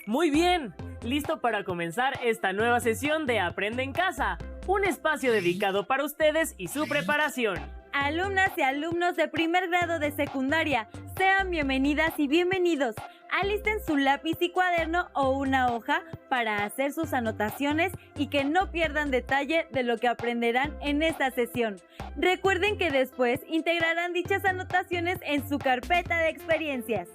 Muy bien, listo para comenzar esta nueva sesión de Aprende en Casa, un espacio dedicado para ustedes y su preparación. Alumnas y alumnos de primer grado de secundaria, sean bienvenidas y bienvenidos. Alisten su lápiz y cuaderno o una hoja para hacer sus anotaciones y que no pierdan detalle de lo que aprenderán en esta sesión. Recuerden que después integrarán dichas anotaciones en su carpeta de experiencias.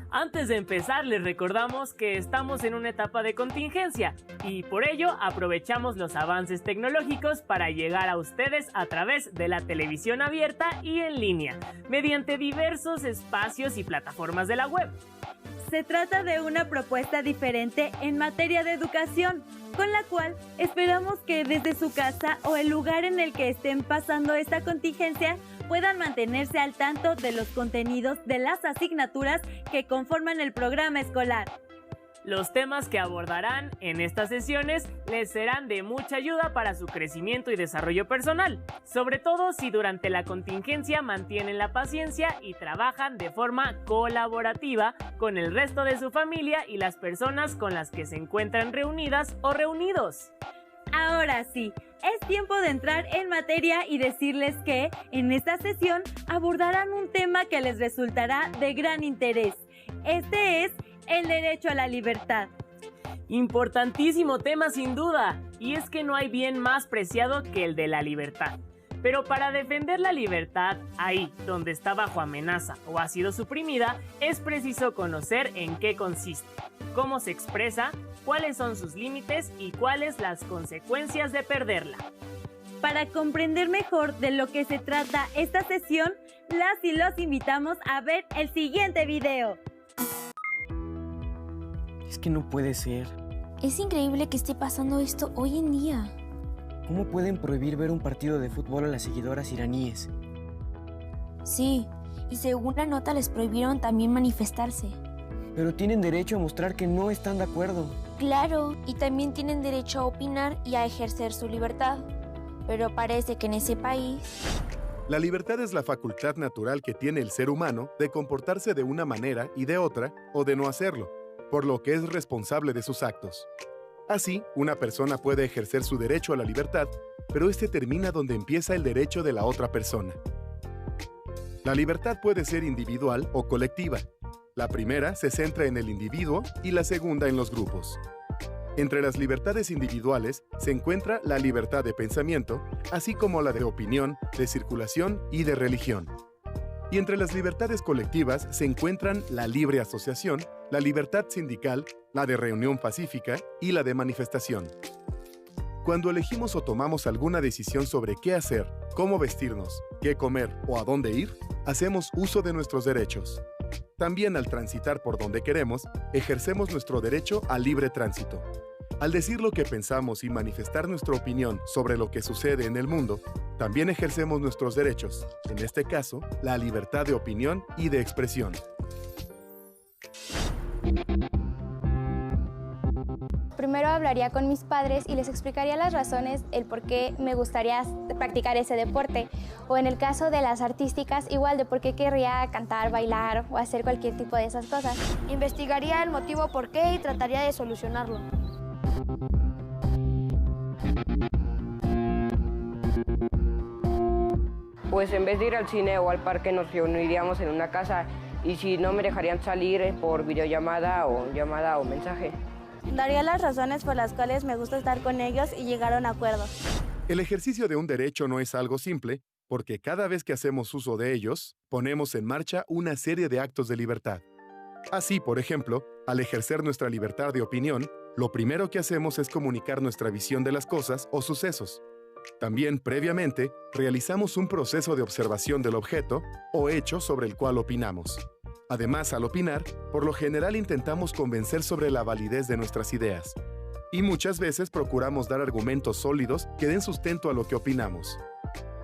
Antes de empezar, les recordamos que estamos en una etapa de contingencia y por ello aprovechamos los avances tecnológicos para llegar a ustedes a través de la televisión abierta y en línea, mediante diversos espacios y plataformas de la web. Se trata de una propuesta diferente en materia de educación, con la cual esperamos que desde su casa o el lugar en el que estén pasando esta contingencia puedan mantenerse al tanto de los contenidos de las asignaturas que conforman el programa escolar. Los temas que abordarán en estas sesiones les serán de mucha ayuda para su crecimiento y desarrollo personal, sobre todo si durante la contingencia mantienen la paciencia y trabajan de forma colaborativa con el resto de su familia y las personas con las que se encuentran reunidas o reunidos. Ahora sí, es tiempo de entrar en materia y decirles que en esta sesión abordarán un tema que les resultará de gran interés. Este es el derecho a la libertad. Importantísimo tema sin duda, y es que no hay bien más preciado que el de la libertad. Pero para defender la libertad, ahí donde está bajo amenaza o ha sido suprimida, es preciso conocer en qué consiste, cómo se expresa, cuáles son sus límites y cuáles las consecuencias de perderla. Para comprender mejor de lo que se trata esta sesión, las y los invitamos a ver el siguiente video. Es que no puede ser. Es increíble que esté pasando esto hoy en día. ¿Cómo pueden prohibir ver un partido de fútbol a las seguidoras iraníes? Sí, y según la nota les prohibieron también manifestarse. Pero tienen derecho a mostrar que no están de acuerdo. Claro, y también tienen derecho a opinar y a ejercer su libertad. Pero parece que en ese país... La libertad es la facultad natural que tiene el ser humano de comportarse de una manera y de otra, o de no hacerlo, por lo que es responsable de sus actos. Así, una persona puede ejercer su derecho a la libertad, pero este termina donde empieza el derecho de la otra persona. La libertad puede ser individual o colectiva. La primera se centra en el individuo y la segunda en los grupos. Entre las libertades individuales se encuentra la libertad de pensamiento, así como la de opinión, de circulación y de religión. Y entre las libertades colectivas se encuentran la libre asociación, la libertad sindical, la de reunión pacífica y la de manifestación. Cuando elegimos o tomamos alguna decisión sobre qué hacer, cómo vestirnos, qué comer o a dónde ir, hacemos uso de nuestros derechos. También al transitar por donde queremos, ejercemos nuestro derecho al libre tránsito. Al decir lo que pensamos y manifestar nuestra opinión sobre lo que sucede en el mundo, también ejercemos nuestros derechos, en este caso, la libertad de opinión y de expresión. Primero hablaría con mis padres y les explicaría las razones, el por qué me gustaría practicar ese deporte. O en el caso de las artísticas, igual de por qué querría cantar, bailar o hacer cualquier tipo de esas cosas. Investigaría el motivo por qué y trataría de solucionarlo. Pues en vez de ir al cine o al parque nos reuniríamos en una casa y si no me dejarían salir por videollamada o mensaje. Daría las razones por las cuales me gusta estar con ellos y llegar a un acuerdo. El ejercicio de un derecho no es algo simple, porque cada vez que hacemos uso de ellos, ponemos en marcha una serie de actos de libertad. Así, por ejemplo, al ejercer nuestra libertad de opinión, lo primero que hacemos es comunicar nuestra visión de las cosas o sucesos. También, previamente, realizamos un proceso de observación del objeto o hecho sobre el cual opinamos. Además, al opinar, por lo general intentamos convencer sobre la validez de nuestras ideas. Y muchas veces procuramos dar argumentos sólidos que den sustento a lo que opinamos.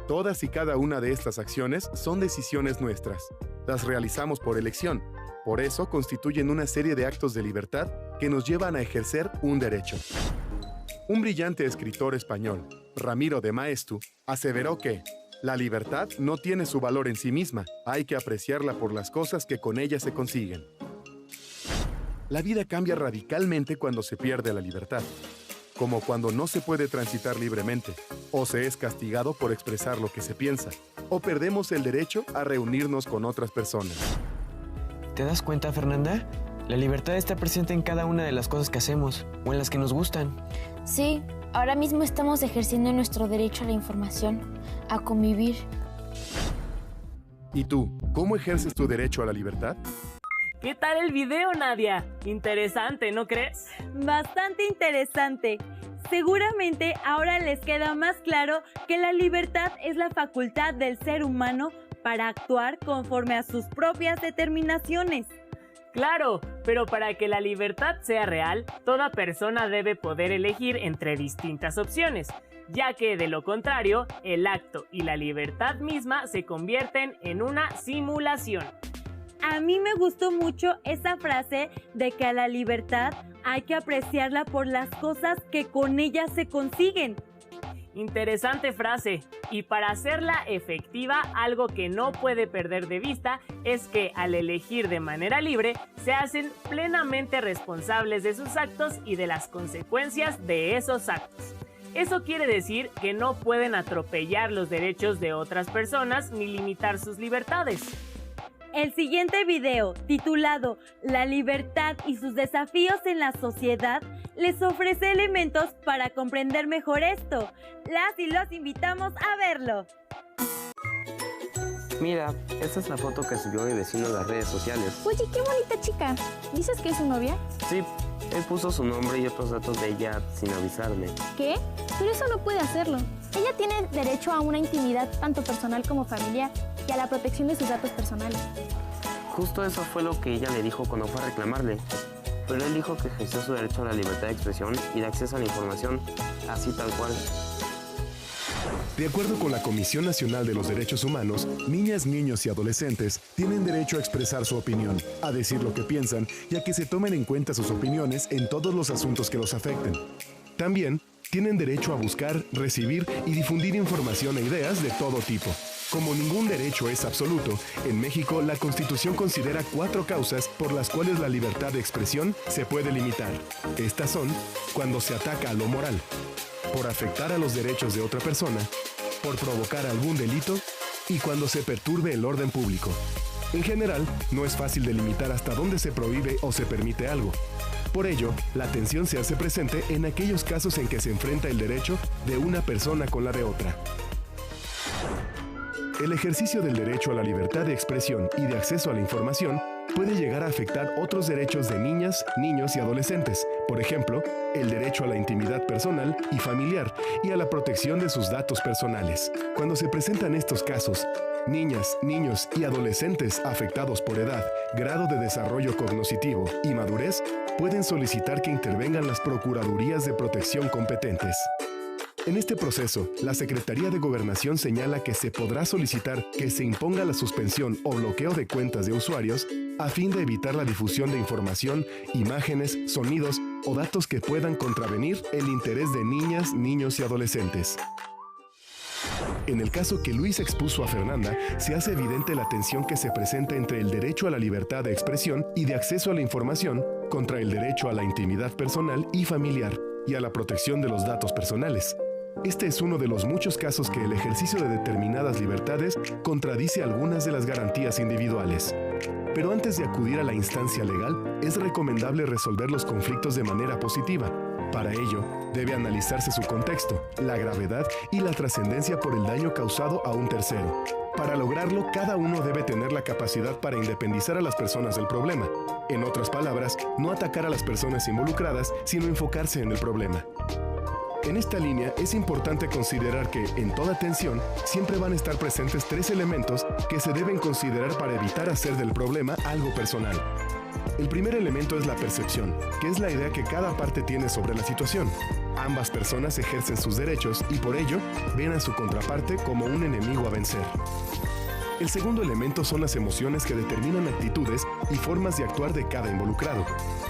Todas y cada una de estas acciones son decisiones nuestras. Las realizamos por elección. Por eso constituyen una serie de actos de libertad que nos llevan a ejercer un derecho. Un brillante escritor español, Ramiro de Maeztu, aseveró que la libertad no tiene su valor en sí misma, hay que apreciarla por las cosas que con ella se consiguen. La vida cambia radicalmente cuando se pierde la libertad, como cuando no se puede transitar libremente, o se es castigado por expresar lo que se piensa, o perdemos el derecho a reunirnos con otras personas. ¿Te das cuenta, Fernanda? La libertad está presente en cada una de las cosas que hacemos o en las que nos gustan. Sí, ahora mismo estamos ejerciendo nuestro derecho a la información, a convivir. ¿Y tú, cómo ejerces tu derecho a la libertad? ¿Qué tal el video, Nadia? Interesante, ¿no crees? Bastante interesante. Seguramente ahora les queda más claro que la libertad es la facultad del ser humano para actuar conforme a sus propias determinaciones. Claro, pero para que la libertad sea real, toda persona debe poder elegir entre distintas opciones, ya que de lo contrario, el acto y la libertad misma se convierten en una simulación. A mí me gustó mucho esa frase de que a la libertad hay que apreciarla por las cosas que con ella se consiguen. Interesante frase, y para hacerla efectiva, algo que no puede perder de vista es que al elegir de manera libre, se hacen plenamente responsables de sus actos y de las consecuencias de esos actos. Eso quiere decir que no pueden atropellar los derechos de otras personas ni limitar sus libertades. El siguiente video, titulado La libertad y sus desafíos en la sociedad, les ofrece elementos para comprender mejor esto. Las y los invitamos a verlo. Mira, esta es la foto que subió mi vecino en las redes sociales. Oye, qué bonita chica. ¿Dices que es su novia? Sí, él puso su nombre y otros datos de ella sin avisarme. ¿Qué? Pero eso no puede hacerlo. Ella tiene derecho a una intimidad tanto personal como familiar y a la protección de sus datos personales. Justo eso fue lo que ella le dijo cuando fue a reclamarle. Pero él dijo que ejerció su derecho a la libertad de expresión y de acceso a la información, así tal cual. De acuerdo con la Comisión Nacional de los Derechos Humanos, niñas, niños y adolescentes tienen derecho a expresar su opinión, a decir lo que piensan y a que se tomen en cuenta sus opiniones en todos los asuntos que los afecten. También tienen derecho a buscar, recibir y difundir información e ideas de todo tipo. Como ningún derecho es absoluto, en México la Constitución considera 4 causas por las cuales la libertad de expresión se puede limitar. Estas son cuando se ataca a lo moral, por afectar a los derechos de otra persona, por provocar algún delito y cuando se perturbe el orden público. En general, no es fácil delimitar hasta dónde se prohíbe o se permite algo. Por ello, la tensión se hace presente en aquellos casos en que se enfrenta el derecho de una persona con la de otra. El ejercicio del derecho a la libertad de expresión y de acceso a la información puede llegar a afectar otros derechos de niñas, niños y adolescentes, por ejemplo, el derecho a la intimidad personal y familiar y a la protección de sus datos personales. Cuando se presentan estos casos, niñas, niños y adolescentes afectados por edad, grado de desarrollo cognitivo y madurez pueden solicitar que intervengan las Procuradurías de Protección competentes. En este proceso, la Secretaría de Gobernación señala que se podrá solicitar que se imponga la suspensión o bloqueo de cuentas de usuarios a fin de evitar la difusión de información, imágenes, sonidos o datos que puedan contravenir el interés de niñas, niños y adolescentes. En el caso que Luis expuso a Fernanda, se hace evidente la tensión que se presenta entre el derecho a la libertad de expresión y de acceso a la información contra el derecho a la intimidad personal y familiar y a la protección de los datos personales. Este es uno de los muchos casos que el ejercicio de determinadas libertades contradice algunas de las garantías individuales. Pero antes de acudir a la instancia legal, es recomendable resolver los conflictos de manera positiva. Para ello, debe analizarse su contexto, la gravedad y la trascendencia por el daño causado a un tercero. Para lograrlo, cada uno debe tener la capacidad para independizar a las personas del problema. En otras palabras, no atacar a las personas involucradas, sino enfocarse en el problema. En esta línea es importante considerar que, en toda tensión, siempre van a estar presentes 3 elementos que se deben considerar para evitar hacer del problema algo personal. El primer elemento es la percepción, que es la idea que cada parte tiene sobre la situación. Ambas personas ejercen sus derechos y por ello ven a su contraparte como un enemigo a vencer. El segundo elemento son las emociones que determinan actitudes y formas de actuar de cada involucrado.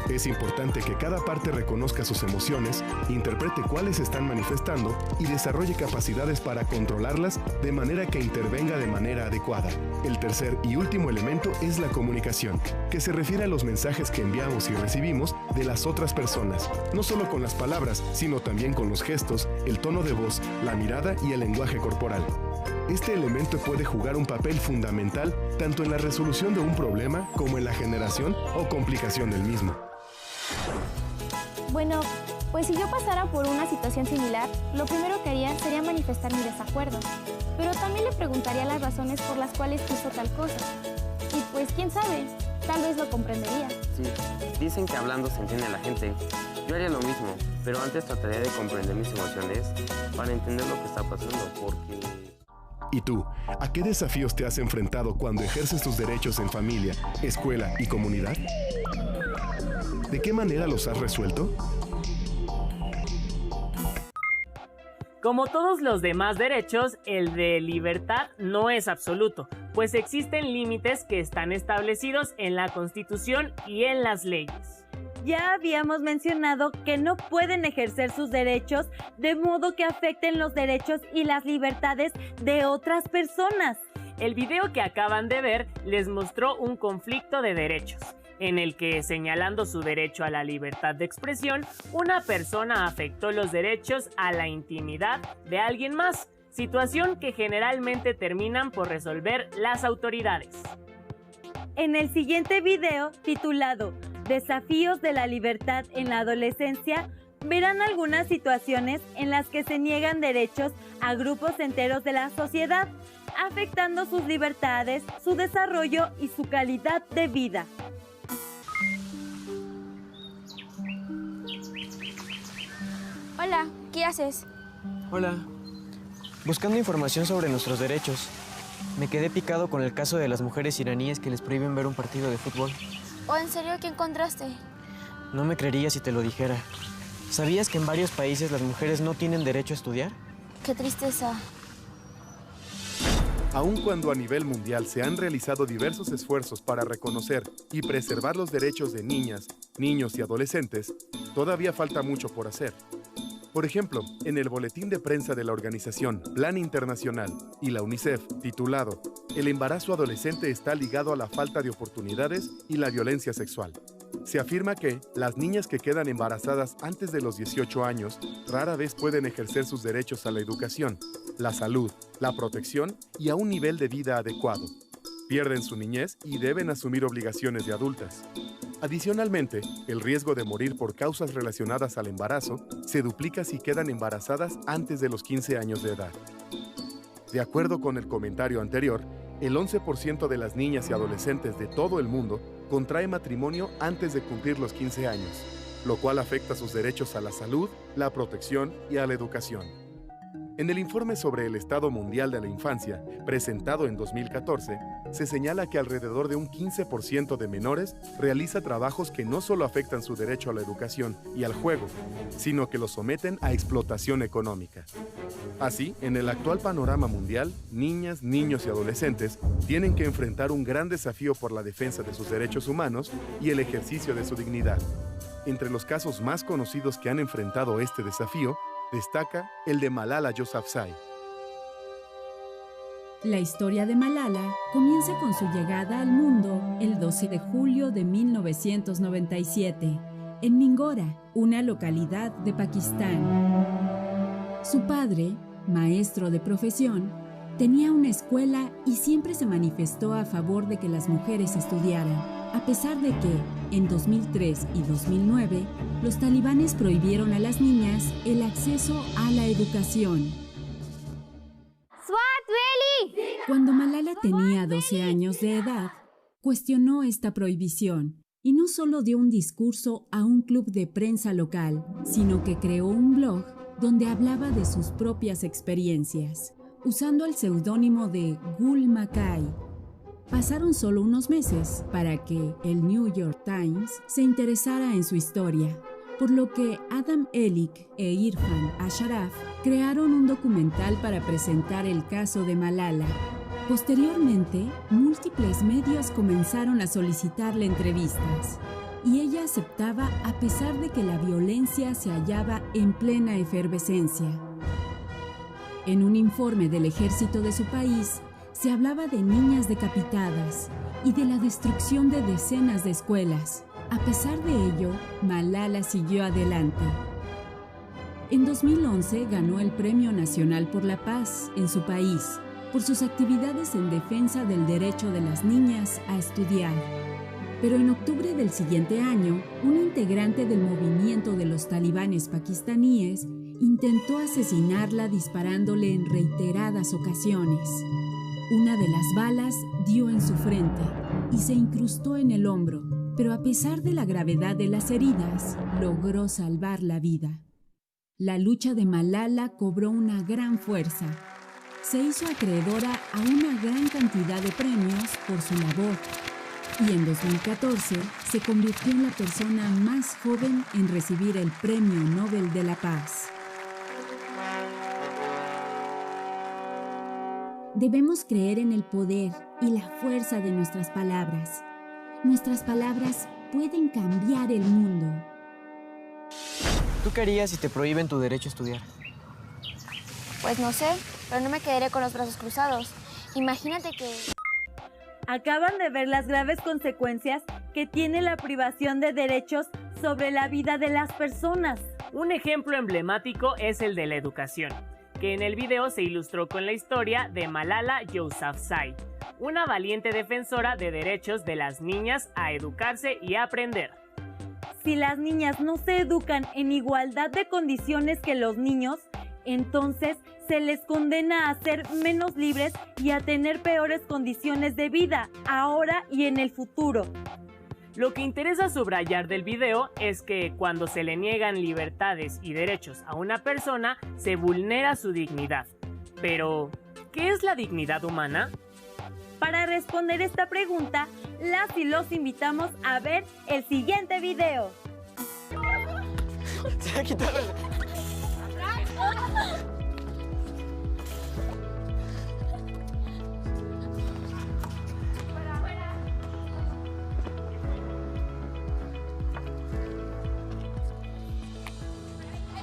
Es importante que cada parte reconozca sus emociones, interprete cuáles se están manifestando y desarrolle capacidades para controlarlas de manera que intervenga de manera adecuada. El tercer y último elemento es la comunicación, que se refiere a los mensajes que enviamos y recibimos de las otras personas, no solo con las palabras, sino también con los gestos, el tono de voz, la mirada y el lenguaje corporal. Este elemento puede jugar un papel fundamental tanto en la resolución de un problema como en la generación o complicación del mismo. Bueno, pues si yo pasara por una situación similar, lo primero que haría sería manifestar mi desacuerdo, pero también le preguntaría las razones por las cuales hizo tal cosa. Y pues quién sabe, tal vez lo comprendería. Sí, dicen que hablando se entiende a la gente. Yo haría lo mismo, pero antes trataría de comprender mis emociones para entender lo que está pasando, porque... ¿Y tú, a qué desafíos te has enfrentado cuando ejerces tus derechos en familia, escuela y comunidad? ¿De qué manera los has resuelto? Como todos los demás derechos, el de libertad no es absoluto, pues existen límites que están establecidos en la Constitución y en las leyes. Ya habíamos mencionado que no pueden ejercer sus derechos de modo que afecten los derechos y las libertades de otras personas. El video que acaban de ver les mostró un conflicto de derechos, en el que, señalando su derecho a la libertad de expresión, una persona afectó los derechos a la intimidad de alguien más, situación que generalmente terminan por resolver las autoridades. En el siguiente video, titulado Desafíos de la libertad en la adolescencia, verán algunas situaciones en las que se niegan derechos a grupos enteros de la sociedad, afectando sus libertades, su desarrollo y su calidad de vida. Hola, ¿qué haces? Hola. Buscando información sobre nuestros derechos. Me quedé picado con el caso de las mujeres iraníes que les prohíben ver un partido de fútbol. ¿O en serio qué encontraste? No me creerías si te lo dijera. ¿Sabías que en varios países las mujeres no tienen derecho a estudiar? Qué tristeza. Aun cuando a nivel mundial se han realizado diversos esfuerzos para reconocer y preservar los derechos de niñas, niños y adolescentes, todavía falta mucho por hacer. Por ejemplo, en el boletín de prensa de la organización Plan Internacional y la UNICEF, titulado El embarazo adolescente está ligado a la falta de oportunidades y la violencia sexual, se afirma que las niñas que quedan embarazadas antes de los 18 años rara vez pueden ejercer sus derechos a la educación, la salud, la protección y a un nivel de vida adecuado. Pierden su niñez y deben asumir obligaciones de adultas. Adicionalmente, el riesgo de morir por causas relacionadas al embarazo se duplica si quedan embarazadas antes de los 15 años de edad. De acuerdo con el comentario anterior, el 11% de las niñas y adolescentes de todo el mundo contrae matrimonio antes de cumplir los 15 años, lo cual afecta sus derechos a la salud, la protección y a la educación. En el informe sobre el Estado Mundial de la Infancia, presentado en 2014, se señala que alrededor de un 15% de menores realiza trabajos que no solo afectan su derecho a la educación y al juego, sino que los someten a explotación económica. Así, en el actual panorama mundial, niñas, niños y adolescentes tienen que enfrentar un gran desafío por la defensa de sus derechos humanos y el ejercicio de su dignidad. Entre los casos más conocidos que han enfrentado este desafío, destaca el de Malala Yousafzai. La historia de Malala comienza con su llegada al mundo el 12 de julio de 1997, en Mingora, una localidad de Pakistán. Su padre, maestro de profesión, tenía una escuela y siempre se manifestó a favor de que las mujeres estudiaran, a pesar de que, en 2003 y 2009, los talibanes prohibieron a las niñas el acceso a la educación. Cuando Malala tenía 12 años de edad, cuestionó esta prohibición y no solo dio un discurso a un club de prensa local, sino que creó un blog donde hablaba de sus propias experiencias, usando el seudónimo de Gul Mackay. Pasaron solo unos meses para que el New York Times se interesara en su historia, por lo que Adam Elik e Irfan Ashraf crearon un documental para presentar el caso de Malala. Posteriormente, múltiples medios comenzaron a solicitarle entrevistas. y ella aceptaba a pesar de que la violencia se hallaba en plena efervescencia. En un informe del ejército de su país, se hablaba de niñas decapitadas y de la destrucción de decenas de escuelas. A pesar de ello, Malala siguió adelante. En 2011 ganó el Premio Nacional por la Paz en su país por sus actividades en defensa del derecho de las niñas a estudiar. Pero en octubre del siguiente año, un integrante del movimiento de los talibanes pakistaníes intentó asesinarla disparándole en reiteradas ocasiones. Una de las balas dio en su frente y se incrustó en el hombro, pero a pesar de la gravedad de las heridas, logró salvar la vida. La lucha de Malala cobró una gran fuerza. Se hizo acreedora a una gran cantidad de premios por su labor y en 2014 se convirtió en la persona más joven en recibir el Premio Nobel de la Paz. Debemos creer en el poder y la fuerza de nuestras palabras. Nuestras palabras pueden cambiar el mundo. ¿Tú qué harías si te prohíben tu derecho a estudiar? Pues no sé, pero no me quedaré con los brazos cruzados. Imagínate que... Acaban de ver las graves consecuencias que tiene la privación de derechos sobre la vida de las personas. Un ejemplo emblemático es el de la educación, que en el video se ilustró con la historia de Malala Yousafzai, una valiente defensora de derechos de las niñas a educarse y a aprender. Si las niñas no se educan en igualdad de condiciones que los niños, entonces se les condena a ser menos libres y a tener peores condiciones de vida, ahora y en el futuro. Lo que interesa subrayar del video es que cuando se le niegan libertades y derechos a una persona, se vulnera su dignidad. Pero, ¿qué es la dignidad humana? Para responder esta pregunta, las y los invitamos a ver el siguiente video. Se ha quitado el...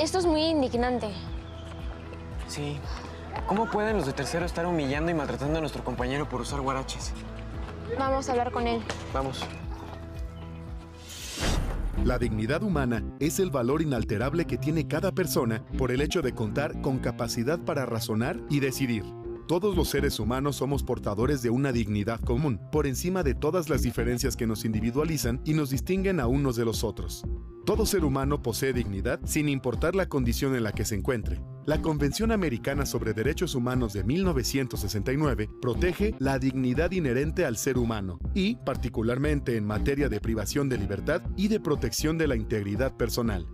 Esto es muy indignante. Sí. ¿Cómo pueden los de tercero estar humillando y maltratando a nuestro compañero por usar huaraches? Vamos a hablar con él. Vamos. La dignidad humana es el valor inalterable que tiene cada persona por el hecho de contar con capacidad para razonar y decidir. Todos los seres humanos somos portadores de una dignidad común, por encima de todas las diferencias que nos individualizan y nos distinguen a unos de los otros. Todo ser humano posee dignidad sin importar la condición en la que se encuentre. La Convención Americana sobre Derechos Humanos de 1969 protege la dignidad inherente al ser humano y, particularmente en materia de privación de libertad y de protección de la integridad personal.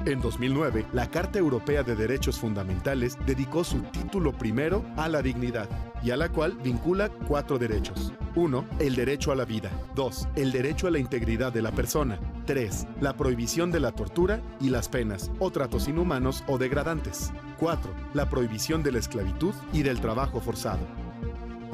En 2009, la Carta Europea de Derechos Fundamentales dedicó su título primero a la dignidad, y a la cual vincula 4 derechos. 1. El derecho a la vida. 2. El derecho a la integridad de la persona. 3. La prohibición de la tortura y las penas, o tratos inhumanos o degradantes. 4. La prohibición de la esclavitud y del trabajo forzado.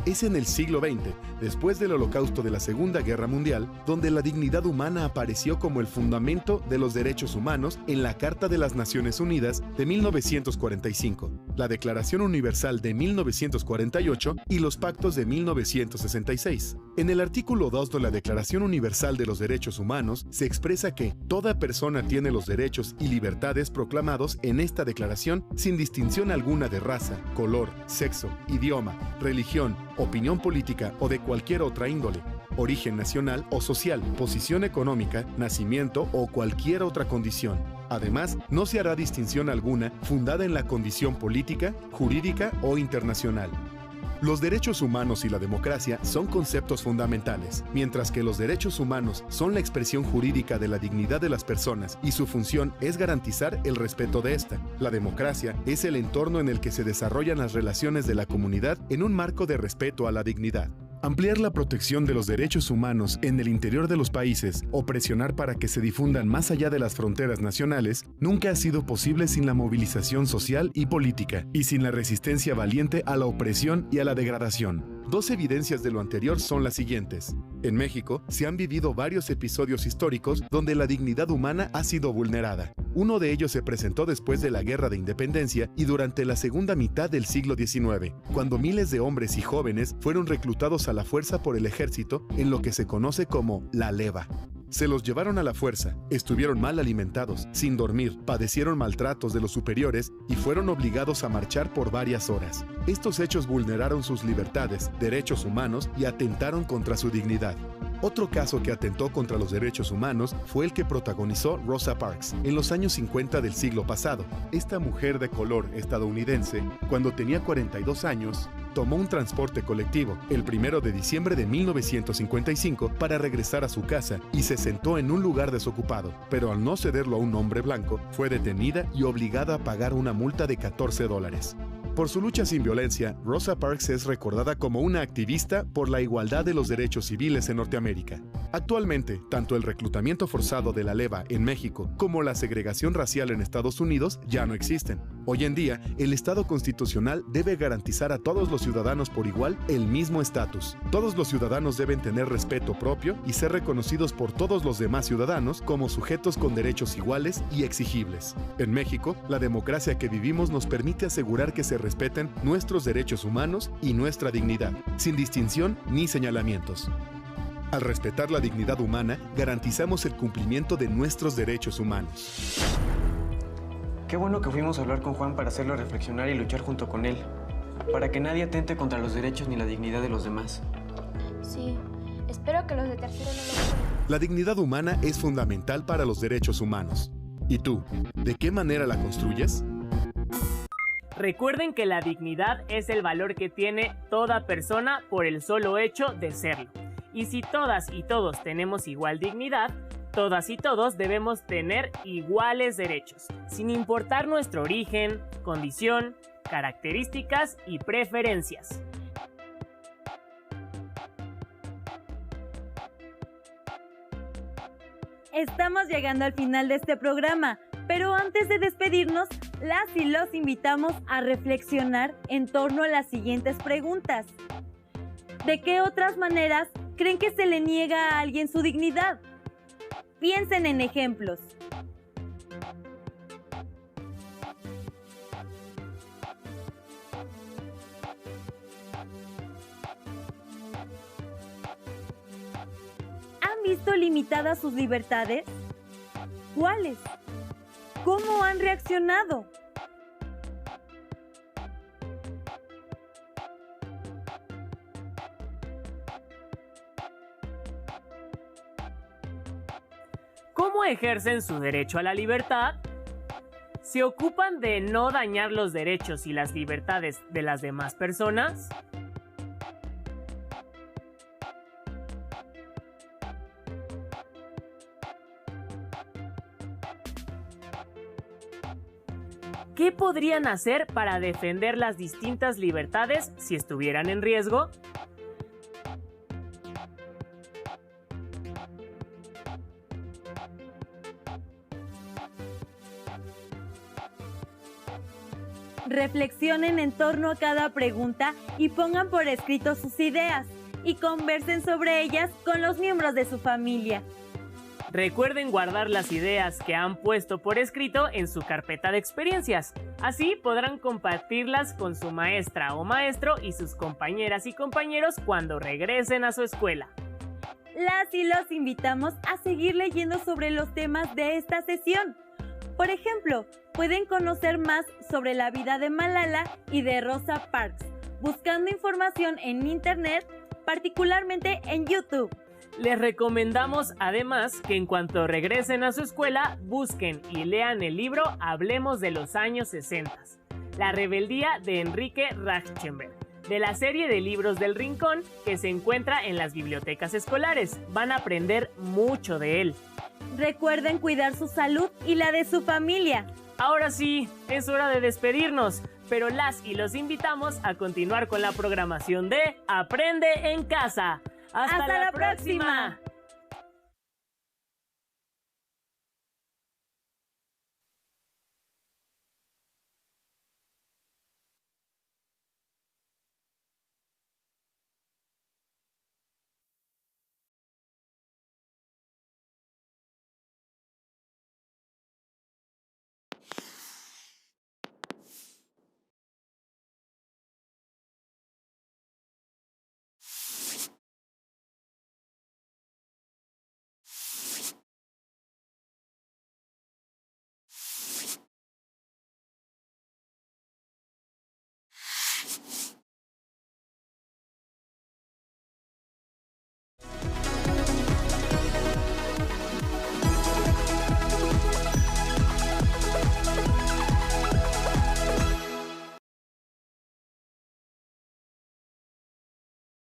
Es en el siglo XX, después del Holocausto de la Segunda Guerra Mundial, donde la dignidad humana apareció como el fundamento de los derechos humanos en la Carta de las Naciones Unidas de 1945, la Declaración Universal de 1948 y los Pactos de 1966. En el artículo 2 de la Declaración Universal de los Derechos Humanos se expresa que toda persona tiene los derechos y libertades proclamados en esta declaración sin distinción alguna de raza, color, sexo, idioma, religión, opinión política o de cualquier otra índole, origen nacional o social, posición económica, nacimiento o cualquier otra condición. Además, no se hará distinción alguna fundada en la condición política, jurídica o internacional. Los derechos humanos y la democracia son conceptos fundamentales, mientras que los derechos humanos son la expresión jurídica de la dignidad de las personas y su función es garantizar el respeto de esta. La democracia es el entorno en el que se desarrollan las relaciones de la comunidad en un marco de respeto a la dignidad. Ampliar la protección de los derechos humanos en el interior de los países o presionar para que se difundan más allá de las fronteras nacionales nunca ha sido posible sin la movilización social y política y sin la resistencia valiente a la opresión y a la degradación. Dos evidencias de lo anterior son las siguientes. En México se han vivido varios episodios históricos donde la dignidad humana ha sido vulnerada. Uno de ellos se presentó después de la Guerra de Independencia y durante la segunda mitad del siglo XIX, cuando miles de hombres y jóvenes fueron reclutados a la fuerza por el ejército en lo que se conoce como la leva. Se los llevaron a la fuerza, estuvieron mal alimentados, sin dormir, padecieron maltratos de los superiores y fueron obligados a marchar por varias horas. Estos hechos vulneraron sus libertades, derechos humanos y atentaron contra su dignidad. Otro caso que atentó contra los derechos humanos fue el que protagonizó Rosa Parks en los años 50 del siglo pasado. Esta mujer de color estadounidense, cuando tenía 42 años, tomó un transporte colectivo el 1 de diciembre de 1955 para regresar a su casa y se sentó en un lugar desocupado, pero al no cederlo a un hombre blanco, fue detenida y obligada a pagar una multa de $14. Por su lucha sin violencia, Rosa Parks es recordada como una activista por la igualdad de los derechos civiles en Norteamérica. Actualmente, tanto el reclutamiento forzado de la leva en México como la segregación racial en Estados Unidos ya no existen. Hoy en día, el Estado constitucional debe garantizar a todos los ciudadanos por igual el mismo estatus. Todos los ciudadanos deben tener respeto propio y ser reconocidos por todos los demás ciudadanos como sujetos con derechos iguales y exigibles. En México, la democracia que vivimos nos permite asegurar que se respeten nuestros derechos humanos y nuestra dignidad, sin distinción ni señalamientos. Al respetar la dignidad humana, garantizamos el cumplimiento de nuestros derechos humanos. Qué bueno que fuimos a hablar con Juan para hacerlo reflexionar y luchar junto con él, para que nadie atente contra los derechos ni la dignidad de los demás. Sí, espero que los de tercero no lo hagan. La dignidad humana es fundamental para los derechos humanos. ¿Y tú, de qué manera la construyes? Recuerden que la dignidad es el valor que tiene toda persona por el solo hecho de serlo. Y si todas y todos tenemos igual dignidad, todas y todos debemos tener iguales derechos, sin importar nuestro origen, condición, características y preferencias. Estamos llegando al final de este programa, pero antes de despedirnos, las y los invitamos a reflexionar en torno a las siguientes preguntas. ¿De qué otras maneras creen que se le niega a alguien su dignidad? Piensen en ejemplos. ¿Han visto limitadas sus libertades? ¿Cuáles? ¿Cómo han reaccionado? ¿Cómo ejercen su derecho a la libertad? ¿Se ocupan de no dañar los derechos y las libertades de las demás personas? ¿Qué podrían hacer para defender las distintas libertades si estuvieran en riesgo? Reflexionen en torno a cada pregunta y pongan por escrito sus ideas y conversen sobre ellas con los miembros de su familia. Recuerden guardar las ideas que han puesto por escrito en su carpeta de experiencias. Así podrán compartirlas con su maestra o maestro y sus compañeras y compañeros cuando regresen a su escuela. Las y los invitamos a seguir leyendo sobre los temas de esta sesión. Por ejemplo, pueden conocer más sobre la vida de Malala y de Rosa Parks, buscando información en internet, particularmente en YouTube. Les recomendamos además que en cuanto regresen a su escuela, busquen y lean el libro Hablemos de los años 60, La rebeldía de Enrique Rauschenberg, de la serie de libros del Rincón que se encuentra en las bibliotecas escolares. Van a aprender mucho de él. Recuerden cuidar su salud y la de su familia. Ahora sí, es hora de despedirnos, pero las y los invitamos a continuar con la programación de Aprende en Casa. ¡Hasta la próxima!